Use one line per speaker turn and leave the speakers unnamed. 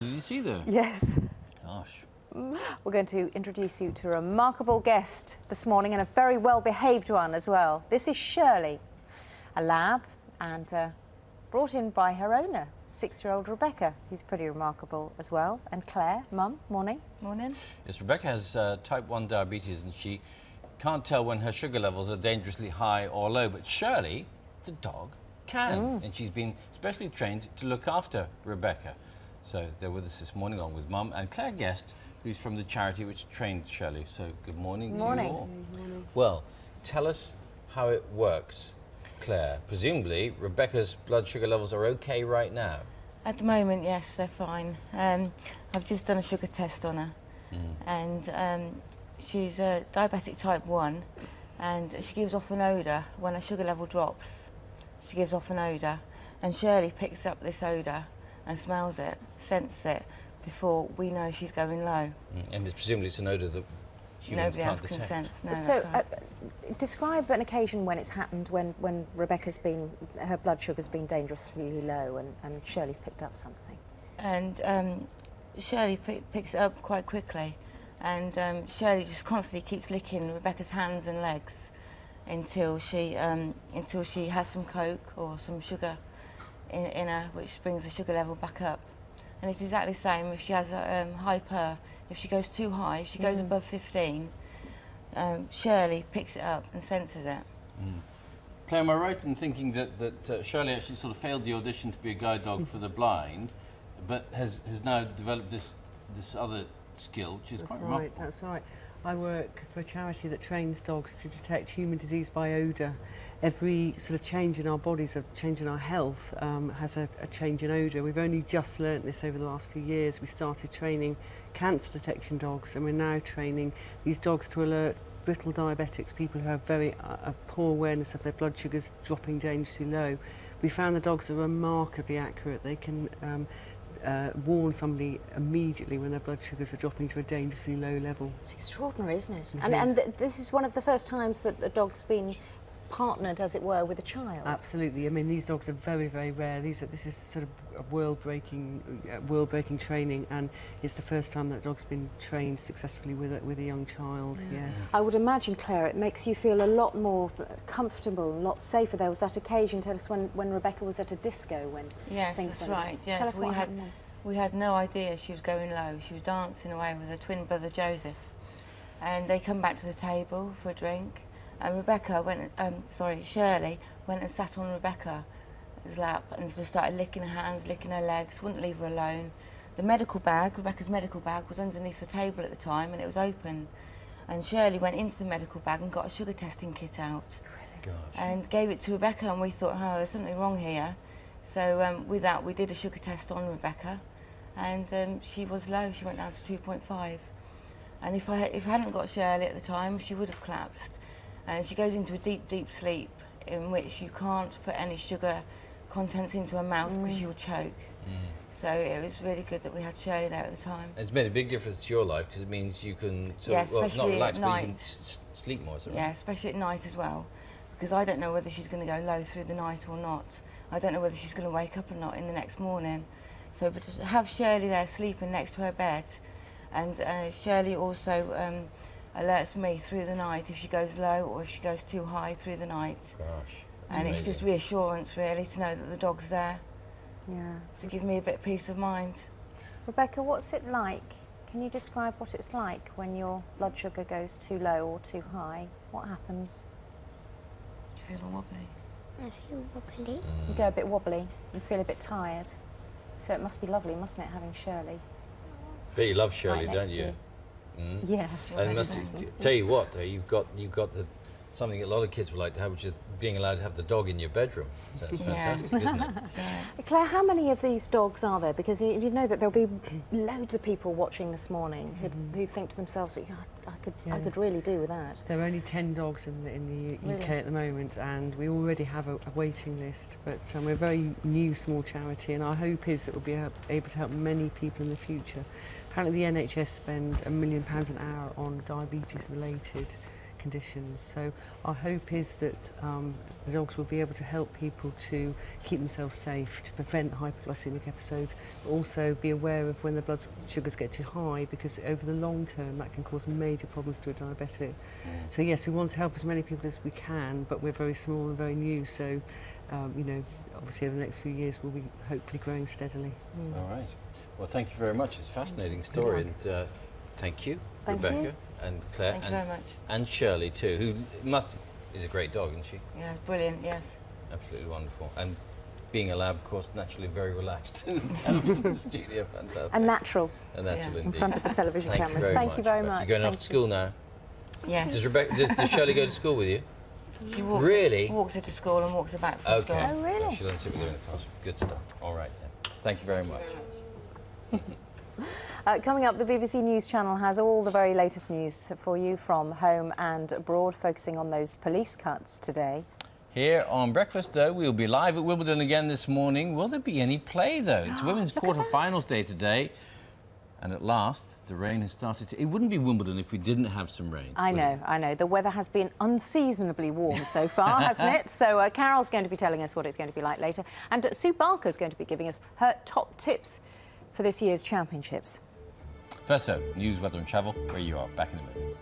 Did you see that?
Yes.
Gosh.
We're going to introduce you to a remarkable guest this morning, and a very well-behaved one as well. This is Shirley, a lab, and brought in by her owner, 6-year-old Rebecca, who's pretty remarkable as well. And Claire, mum, morning.
Morning.
Yes, Rebecca has type 1 diabetes, and she can't tell when her sugar levels are dangerously high or low, but Shirley, the dog, can. And she's been specially trained to look after Rebecca. So they're with us this morning, along with mum and Claire Guest, who's from the charity which trained Shirley. So good morning to you all. Well, tell us how it works, Claire. Presumably, Rebecca's blood sugar levels are okay right now.
At the moment, yes, they're fine. I've just done a sugar test on her, and she's diabetic type 1, and she gives off an odour when her sugar level drops. She gives off an odour, and Shirley picks up this odour and smells it, senses it, before we know she's going low.
And presumably it's an odour that humans
Nobody
can't
else
detect.
can sense. No,
So,
that's right.
describe an occasion when it's happened, when Rebecca's been, her blood sugar's been dangerously low, and Shirley's picked up something.
And Shirley picks it up quite quickly, and Shirley just constantly keeps licking Rebecca's hands and legs until she has some Coke or some sugar in her, which brings the sugar level back up. And it's exactly the same if she has a hyper. If she goes too high, if she goes above 15, Shirley picks it up and senses it.
Claire, am I right in thinking that Shirley actually sort of failed the audition to be a guide dog for the blind, but has now developed this other skill, which is quite remarkable?
That's right. I work for a charity that trains dogs to detect human disease by odour. Every sort of change in our bodies, a change in our health, has a change in odour. We've only just learnt this over the last few years. We started training cancer detection dogs, and we're now training these dogs to alert brittle diabetics, people who have very poor awareness of their blood sugars dropping dangerously low. We found the dogs are remarkably accurate. They can warn somebody immediately when their blood sugars are dropping to a dangerously low level.
It's extraordinary, isn't it?
It
And
is.
this is one of the first times that a dog's been partnered, as it were, with a child.
Absolutely. I mean, these dogs are very, very rare. This is sort of a world-breaking training, and it's the first time that a dog's been trained successfully with a young child. Yeah.
I would imagine, Claire, it makes you feel a lot more comfortable, a lot safer. There was that occasion, tell us, when Rebecca was at a disco, when
Yes,
things
that's
went
right.
wrong.
Yes,
Tell us what happened then.
we had no idea she was going low. She was dancing away with her twin brother Joseph, and they come back to the table for a drink. And Shirley went and sat on Rebecca's lap and just started licking her hands, licking her legs, wouldn't leave her alone. The medical bag, Rebecca's medical bag, was underneath the table at the time, and it was open. And Shirley went into the medical bag and got a sugar testing kit out.
Gosh.
And gave it to Rebecca, and we thought, oh, there's something wrong here. So with that, we did a sugar test on Rebecca, and she was low. She went down to 2.5. And if I hadn't got Shirley at the time, she would have collapsed. And she goes into a deep, deep sleep in which you can't put any sugar contents into her mouth because she'll choke. So it was really good that we had Shirley there at the time.
It's made a big difference to your life because it means you can
Yeah,
not
especially
relax,
at
but you can
night.
sleep more. Is that right?
Yeah, especially at night as well, because I don't know whether she's going to go low through the night or not. I don't know whether she's going to wake up or not in the next morning. So, but to have Shirley there sleeping next to her bed, and Shirley also alerts me through the night if she goes low or if she goes too high through the night.
Gosh.
And it's just reassurance, really, to know that the dog's there,
Yeah.
to give me a bit of peace of mind.
Rebecca, what's it like? Can you describe what it's like when your blood sugar goes too low or too high? What happens?
You feel all wobbly.
I feel wobbly.
You go a bit wobbly and feel a bit tired. So it must be lovely, mustn't it, having Shirley?
Bet you love Shirley,
right next
don't
to
you?
Yeah.
And tell you what, though, you've got something a lot of kids would like to have, which is being allowed to have the dog in your bedroom. So it's fantastic, isn't it?
That's right.
Claire, how many of these dogs are there? Because you know that there'll be loads of people watching this morning who think to themselves, yeah, I could really do with that.
There are only 10 dogs in the UK
Really?
at the moment, and we already have a waiting list. But we're a very new, small charity, and our hope is that we'll be able to help many people in the future. Apparently, the NHS spend £1 million an hour on diabetes-related conditions. So our hope is that the dogs will be able to help people to keep themselves safe, to prevent hypoglycemic episodes, but also be aware of when the blood sugars get too high, because over the long term that can cause major problems to a diabetic. So yes, we want to help as many people as we can, but we're very small and very new, so you know, obviously over the next few years we'll be hopefully growing steadily.
All right. Well, thank you very much. It's a fascinating story, and thank you,
Thank
Rebecca
you.
and Claire,
Thank you very much.
and Shirley too, who is a great dog, isn't she?
Yeah, brilliant, yes.
Absolutely wonderful. And being a lab, of course, naturally very relaxed in the television studio. Fantastic.
And natural
And natural
Yeah.
in
indeed.
front of the television
Thank
cameras.
you very
Thank
much,
you very
Rebecca.
much.
You're going off
Thank
to
you.
school now.
Yes.
Does Shirley go to school with you?
She walks
Really?
walks her to school and walks her back from
Okay.
school.
Oh, really?
Well, she'll then sit with you in the class. Good stuff. All right then. Thank you very much.
Coming up, the BBC News Channel has all the very latest news for you from home and abroad, focusing on those police cuts today.
Here on Breakfast, though, we'll be live at Wimbledon again this morning. Will there be any play, though? It's women's quarter-finals day today. And at last, the rain has started to... It wouldn't be Wimbledon if we didn't have some rain.
I
would
know,
it?
I know. The weather has been unseasonably warm so far, hasn't it? So Carol's going to be telling us what it's going to be like later. And Sue Barker's going to be giving us her top tips for this year's championships.
First, so, news, weather and travel, where you are. Back in a minute.